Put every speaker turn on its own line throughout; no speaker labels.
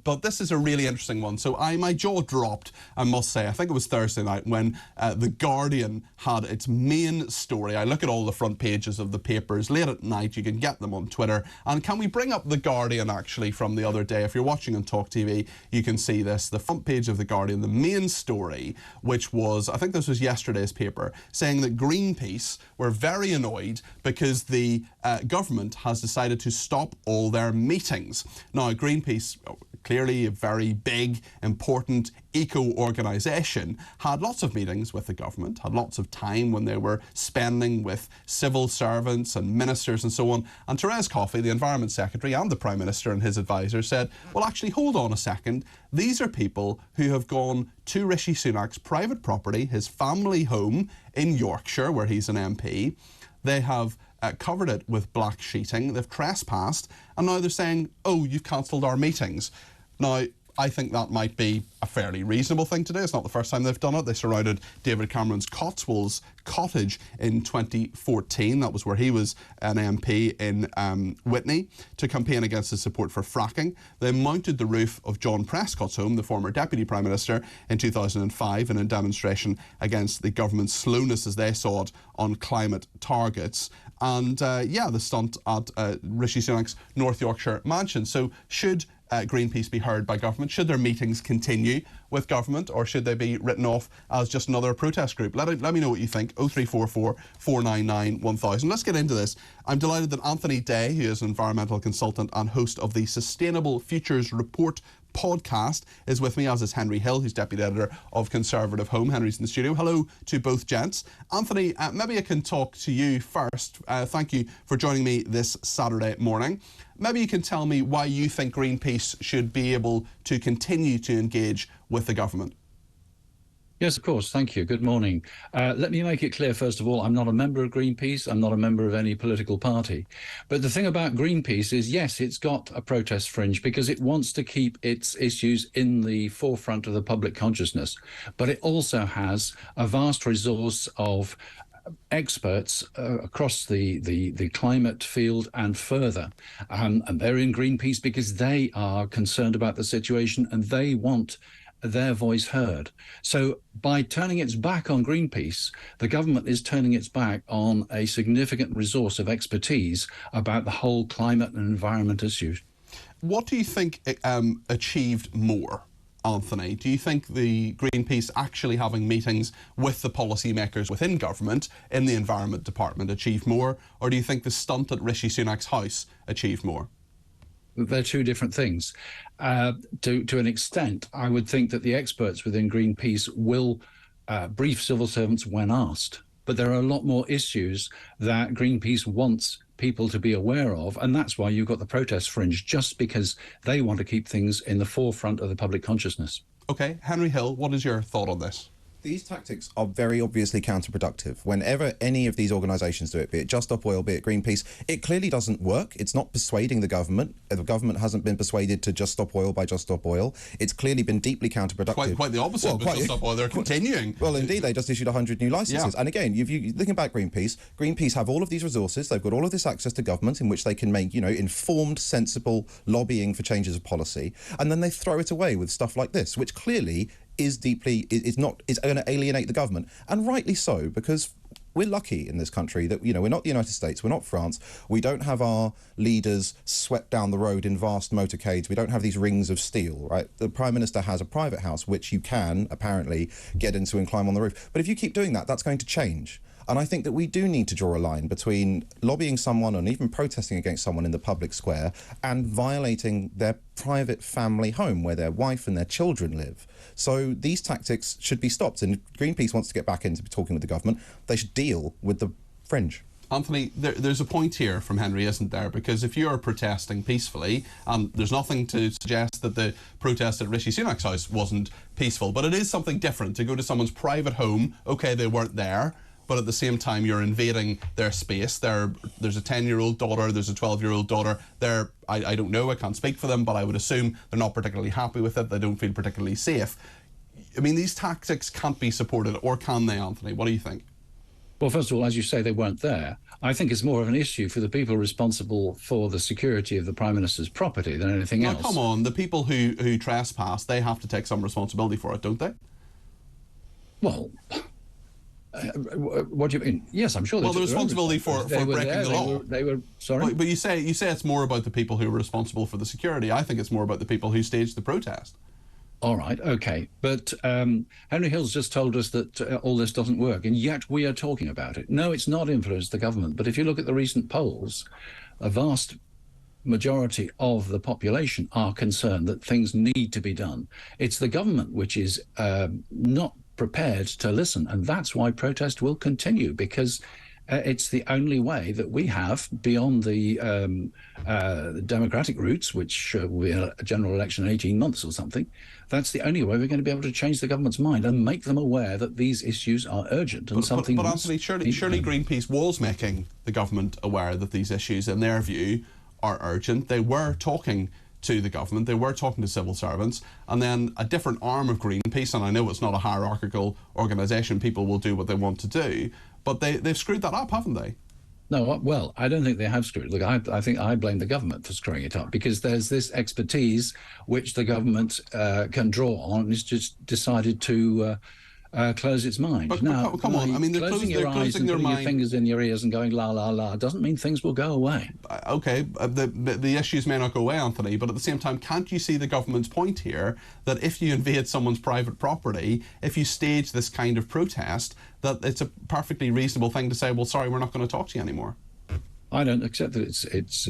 But this is a really interesting one. So my jaw dropped, I must say. I think it was Thursday night when The Guardian had its main story. I look at all the front pages of the papers late at night. You can get them on Twitter. And can we bring up The Guardian, actually, from the other day? If you're watching on talkTV, you can see this. The front page of The Guardian, the main story, which was, I think this was yesterday's paper, saying that Greenpeace were very annoyed because the government has decided to stop all their meetings. Now, Greenpeace, clearly a very big, important eco-organisation, had lots of meetings with the government, had lots of time when they were spending with civil servants and ministers and so on. And Therese Coffey, the Environment Secretary, and the Prime Minister and his advisors said, well, actually, hold on a second. These are people who have gone to Rishi Sunak's private property, his family home in Yorkshire, where he's an MP. They have covered it with black sheeting, they've trespassed, and now they're saying, oh, you've cancelled our meetings. Now, I think that might be a fairly reasonable thing to do. It's not the first time they've done it. They surrounded David Cameron's Cotswolds cottage in 2014. That was where he was an MP in Witney, to campaign against his support for fracking. They mounted the roof of John Prescott's home, the former Deputy Prime Minister, in 2005 in a demonstration against the government's slowness, as they saw it, on climate targets. And the stunt at Rishi Sunak's North Yorkshire mansion. So should Greenpeace be heard by government? Should their meetings continue with government, or should they be written off as just another protest group? Let me know what you think. 0344 499 1000. Let's get into this. I'm delighted that Anthony Day, who is an environmental consultant and host of the Sustainable Futures Report podcast, is with me, as is Henry Hill, who's deputy editor of Conservative Home. Henry's in the studio. Hello to both gents. Anthony, maybe I can talk to you first. Thank you for joining me this Saturday morning. Maybe you can tell me why you think Greenpeace should be able to continue to engage with the government.
Yes, of course. Thank you. Good morning. Let me make it clear, first of all, I'm not a member of Greenpeace. I'm not a member of any political party. But the thing about Greenpeace is, yes, it's got a protest fringe because it wants to keep its issues in the forefront of the public consciousness. But it also has a vast resource of experts across the climate field and further. And they're in Greenpeace because they are concerned about the situation and they want their voice heard. So by turning its back on Greenpeace, the government is turning its back on a significant resource of expertise about the whole climate and environment issues.
What do you think achieved more, Anthony? Do you think the Greenpeace actually having meetings with the policymakers within government in the Environment Department achieved more, or do you think the stunt at Rishi Sunak's house achieved more?
They're two different things. To an extent, I would think that the experts within Greenpeace will brief civil servants when asked. But there are a lot more issues that Greenpeace wants people to be aware of, and that's why you've got the protest fringe, just because they want to keep things in the forefront of the public consciousness.
OK, Henry Hill, what is your thought on this?
These tactics are very obviously counterproductive. Whenever any of these organisations do it, be it Just Stop Oil, be it Greenpeace, it clearly doesn't work. It's not persuading the government. The government hasn't been persuaded to just stop oil by Just Stop Oil. It's clearly been deeply counterproductive.
Quite the opposite, but Just Stop Oil, they're continuing.
Well, indeed, they just issued 100 new licences. Yeah. And again, if you thinking about Greenpeace have all of these resources. They've got all of this access to government in which they can make, informed, sensible lobbying for changes of policy. And then they throw it away with stuff like this, which clearly is going to alienate the government, and rightly so, because we're lucky in this country that we're not the United States, we're not France, we don't have our leaders swept down the road in vast motorcades, we don't have these rings of steel, right? The Prime Minister has a private house which you can apparently get into and climb on the roof, but if you keep doing that, that's going to change. And I think that we do need to draw a line between lobbying someone and even protesting against someone in the public square and violating their private family home where their wife and their children live. So these tactics should be stopped. And if Greenpeace wants to get back into talking with the government, they should deal with the fringe.
Anthony, there's a point here from Henry, isn't there? Because if you're protesting peacefully, and there's nothing to suggest that the protest at Rishi Sunak's house wasn't peaceful, but it is something different to go to someone's private home. OK, they weren't there, but at the same time you're invading their space. There's a 10-year-old daughter, there's a 12-year-old daughter. I don't know, I can't speak for them, but I would assume they're not particularly happy with it. They don't feel particularly safe. I mean, these tactics can't be supported, or can they, Anthony? What do you think?
Well, first of all, as you say, they weren't there. I think it's more of an issue for the people responsible for the security of the Prime Minister's property than anything else.
Come on, the people who trespass, they have to take some responsibility for it, don't they?
Well, what do you mean? Yes, I'm sure.
Well, the responsibility for breaking the law.
They were sorry.
But you say it's more about the people who are responsible for the security. I think it's more about the people who staged the protest.
All right, okay. But Henry Hill's just told us that all this doesn't work, and yet we are talking about it. No, it's not influenced the government. But if you look at the recent polls, a vast majority of the population are concerned that things need to be done. It's the government which is not prepared to listen, and that's why protest will continue, because it's the only way that we have, beyond the democratic routes, which will be a general election in 18 months or something. That's the only way we're going to be able to change the government's mind and make them aware that these issues are urgent and something.
But Anthony, surely Greenpeace was making the government aware that these issues, in their view, are urgent. They were talking to the government, they were talking to civil servants, and then a different arm of Greenpeace, and I know it's not a hierarchical organisation, people will do what they want to do, but they've screwed that up, haven't they?
No, well, I don't think they have screwed. Look, I think I blame the government for screwing it up, because there's this expertise which the government can draw on, and it's just decided to close its mind.
But
now,
come on, I mean, they're closing
your eyes and putting your fingers in your ears and going la la la doesn't mean things will go away.
Okay, the issues may not go away, Anthony, but at the same time, can't you see the government's point here that if you invade someone's private property, if you stage this kind of protest, that it's a perfectly reasonable thing to say, well, sorry, we're not going to talk to you anymore?
I don't accept that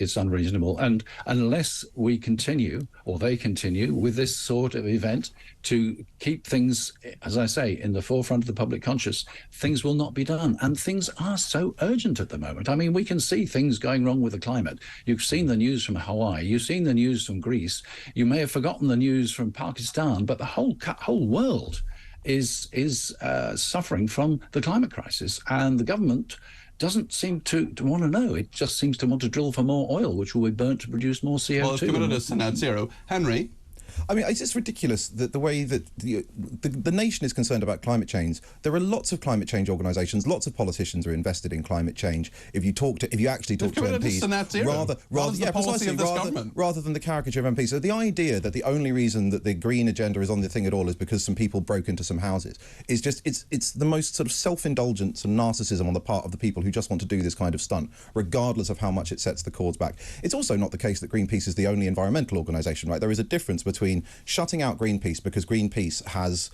it's unreasonable, and unless we continue, or they continue, with this sort of event to keep things, as I say, in the forefront of the public conscious, things will not be done. And things are so urgent at the moment. I mean, we can see things going wrong with the climate. You've seen the news from Hawaii, you've seen the news from Greece, you may have forgotten the news from Pakistan, but the whole world is suffering from the climate crisis, and the government doesn't seem to want to know. It just seems to want to drill for more oil, which will be burnt to produce more CO2.
Well, it's committed us to net zero. Henry?
I mean, it's just ridiculous that the way that the nation is concerned about climate change. There are lots of climate change organisations, lots of politicians are invested in climate change. If you actually talk to MPs, rather than the caricature of MPs. So the idea that the only reason that the green agenda is on the thing at all is because some people broke into some houses is just it's the most sort of self-indulgence and narcissism on the part of the people who just want to do this kind of stunt, regardless of how much it sets the cause back. It's also not the case that Greenpeace is the only environmental organisation, right? There is a difference between shutting out Greenpeace because Greenpeace has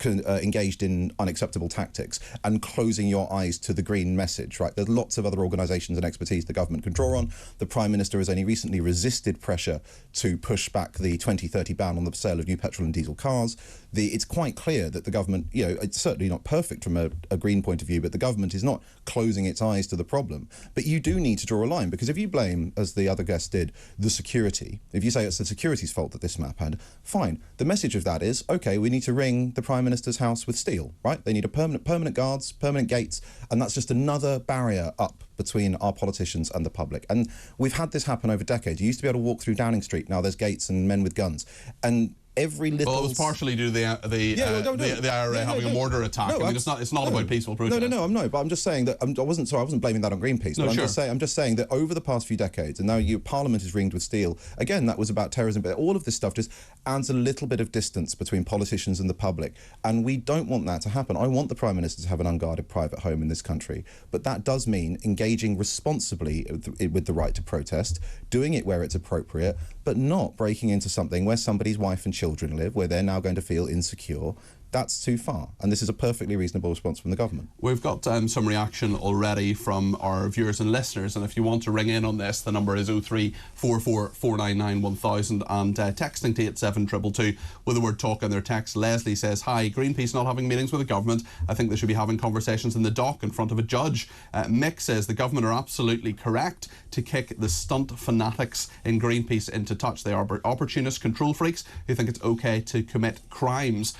engaged in unacceptable tactics and closing your eyes to the green message, right? There's lots of other organisations and expertise the government can draw on. The Prime Minister has only recently resisted pressure to push back the 2030 ban on the sale of new petrol and diesel cars. It's quite clear that the government, it's certainly not perfect from a green point of view, but the government is not closing its eyes to the problem. But you do need to draw a line, because if you blame, as the other guest did, the security, if you say it's the security's fault that this map had, fine. The message of that is, okay, we need to ring the Prime Minister's house with steel, right? They need a permanent guards, permanent gates, and that's just another barrier up between our politicians and the public. And we've had this happen over decades. You used to be able to walk through Downing Street, now there's gates and men with guns. And every little...
Well, it was partially due to the IRA having a mortar attack.
No,
I mean, it's not about peaceful protest.
No, but I'm just saying that I wasn't blaming that on Greenpeace.
No,
but
sure.
I'm just saying that over the past few decades, and now Parliament is ringed with steel. Again, that was about terrorism, but all of this stuff just adds a little bit of distance between politicians and the public, and we don't want that to happen. I want the Prime Minister to have an unguarded private home in this country, but that does mean engaging responsibly with the right to protest, doing it where it's appropriate, but not breaking into something where somebody's wife and children live, where they're now going to feel insecure. That's too far, and this is a perfectly reasonable response from the government.
We've got some reaction already from our viewers and listeners, and if you want to ring in on this, the number is 0344 499 1000 and texting to 87222 with the word talk in their text. Leslie says, hi, Greenpeace not having meetings with the government. I think they should be having conversations in the dock in front of a judge. Mick says the government are absolutely correct to kick the stunt fanatics in Greenpeace into touch. They are opportunist control freaks who think it's okay to commit crimes.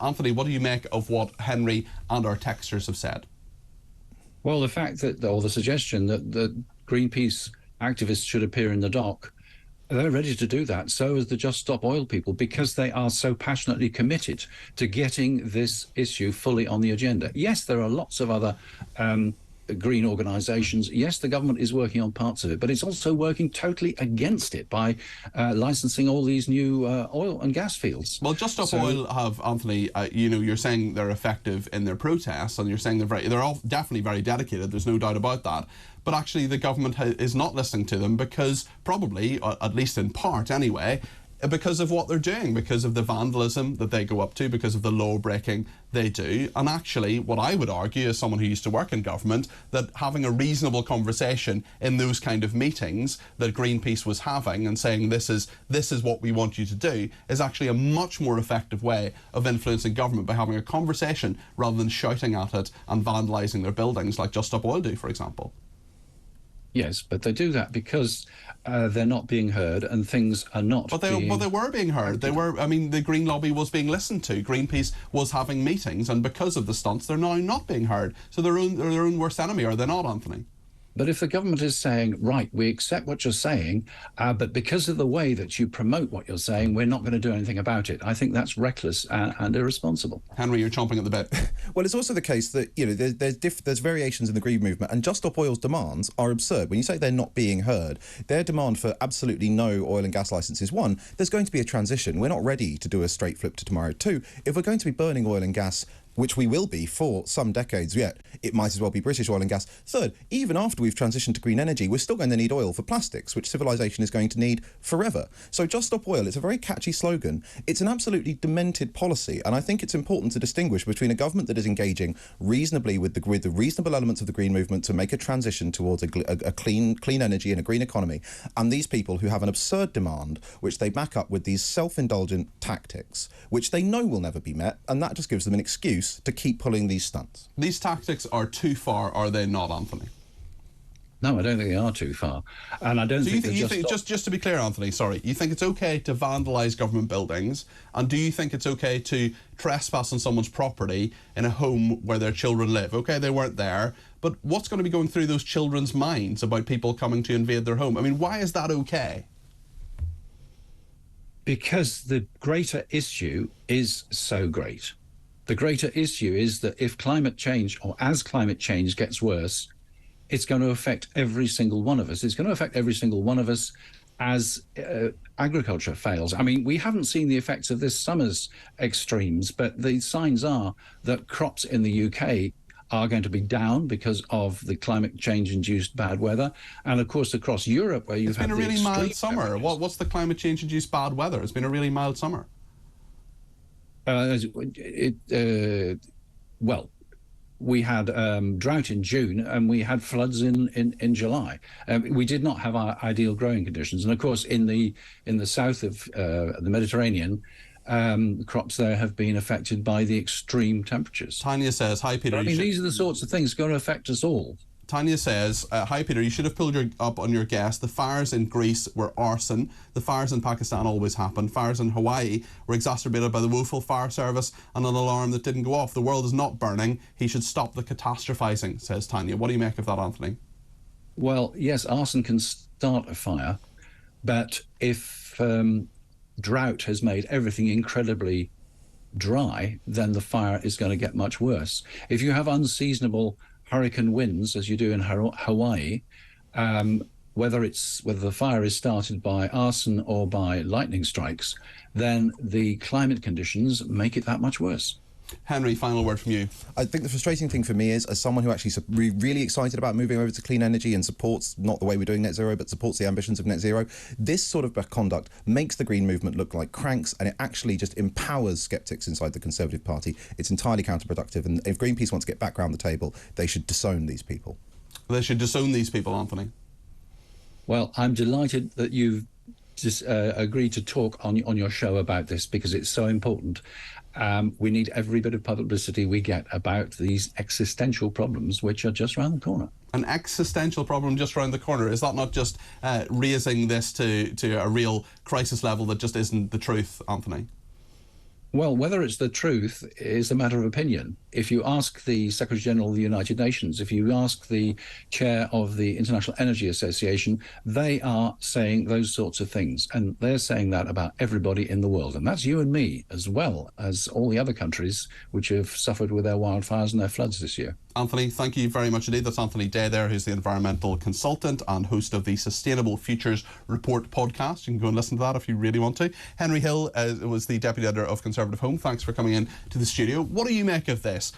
Anthony, what do you make of what Henry and our texters have said?
Well, the fact that, or the suggestion that the Greenpeace activists should appear in the dock, they're ready to do that. So is the Just Stop Oil people, because they are so passionately committed to getting this issue fully on the agenda. Yes, there are lots of other green organisations. Yes, the government is working on parts of it, but it's also working totally against it by licensing all these new oil and gas fields.
Well, Just Stop Oil have, Anthony, you're saying they're effective in their protests, and you're saying they're all definitely very dedicated, there's no doubt about that. But actually the government is not listening to them because probably, at least in part anyway, because of what they're doing, because of the vandalism that they go up to, because of the law breaking they do. And actually, what I would argue, as someone who used to work in government, that having a reasonable conversation in those kind of meetings that Greenpeace was having and saying this is what we want you to do is actually a much more effective way of influencing government, by having a conversation rather than shouting at it and vandalising their buildings like Just Stop Oil do, for example.
Yes, but they do that because they're not being heard and things are not.
But they were being heard. They were. I mean, the Green lobby was being listened to. Greenpeace was having meetings, and because of the stunts, they're now not being heard. So they're their own worst enemy, are they not, Anthony?
But if the government is saying, right, we accept what you're saying, but because of the way that you promote what you're saying, we're not going to do anything about it, I think that's reckless and irresponsible.
Henry, you're chomping at the bit.
Well, it's also the case that, there's variations in the Green movement, and Just Stop Oil's demands are absurd. When you say they're not being heard, their demand for absolutely no oil and gas licences, one, there's going to be a transition. We're not ready to do a straight flip to tomorrow. Two, if we're going to be burning oil and gas, which we will be for some decades yet, it might as well be British oil and gas. Third, even after we've transitioned to green energy, we're still going to need oil for plastics, which civilization is going to need forever. So Just Stop Oil, it's a very catchy slogan. It's an absolutely demented policy, and I think it's important to distinguish between a government that is engaging reasonably with the reasonable elements of the green movement to make a transition towards a clean energy and a green economy, and these people who have an absurd demand, which they back up with these self-indulgent tactics, which they know will never be met, and that just gives them an excuse to keep pulling these stunts.
These tactics are too far, are they not, Anthony?
No, I don't think they are too far. And I don't think
just to be clear, Anthony, sorry, you think it's okay to vandalise government buildings, and do you think it's okay to trespass on someone's property in a home where their children live? Okay, they weren't there, but what's going to be going through those children's minds about people coming to invade their home? I mean, why is that okay?
Because the greater issue is so great. The greater issue is that if climate change, or as climate change gets worse, it's going to affect every single one of us. It's going to affect every single one of us as agriculture fails. I mean, we haven't seen the effects of this summer's extremes, but the signs are that crops in the UK are going to be down because of the climate change-induced bad weather. And, of course, across Europe, where you've had
a really mild summer. What's the climate change-induced bad weather? It's been a really mild summer.
Well, we had drought in June and we had floods in July. We did not have our ideal growing conditions, and of course in the south of the Mediterranean, crops there have been affected by the extreme temperatures.
Tanya says, "Hi Peter."
I mean, these are the sorts of things going to affect us all.
Tanya says, hi Peter, you should have pulled up on your guest. The fires in Greece were arson. The fires in Pakistan always happen. Fires in Hawaii were exacerbated by the woeful fire service and an alarm that didn't go off. The world is not burning. He should stop the catastrophizing, says Tanya. What do you make of that, Anthony?
Well, yes, arson can start a fire, but if drought has made everything incredibly dry, then the fire is going to get much worse. If you have unseasonable hurricane winds, as you do in Hawaii, whether the fire is started by arson or by lightning strikes, then the climate conditions make it that much worse.
Henry, final word from you.
I think the frustrating thing for me is, as someone who actually really excited about moving over to clean energy and supports not the way we're doing net zero, but supports the ambitions of net zero, this sort of conduct makes the green movement look like cranks, and it actually just empowers sceptics inside the Conservative Party. It's entirely counterproductive, and if Greenpeace wants to get back around the table, they should disown these people.
They should disown these people, Anthony.
Well, I'm delighted that you've just agreed to talk on your show about this, because it's so important. We need every bit of publicity we get about these existential problems, which are just around the corner.
An existential problem just around the corner. Is that not just raising this to a real crisis level that just isn't the truth, Anthony?
Well, whether it's the truth is a matter of opinion. If you ask the Secretary General of the United Nations, if you ask the chair of the International Energy Association, they are saying those sorts of things. And they're saying that about everybody in the world. And that's you and me, as well as all the other countries which have suffered with their wildfires and their floods this year.
Anthony, thank you very much indeed. That's Anthony Day there, who's the environmental consultant and host of the Sustainable Futures Report podcast. You can go and listen to that if you really want to. Henry Hill was the Deputy Editor of Conservative Home. Thanks for coming in to the studio. What do you make of this?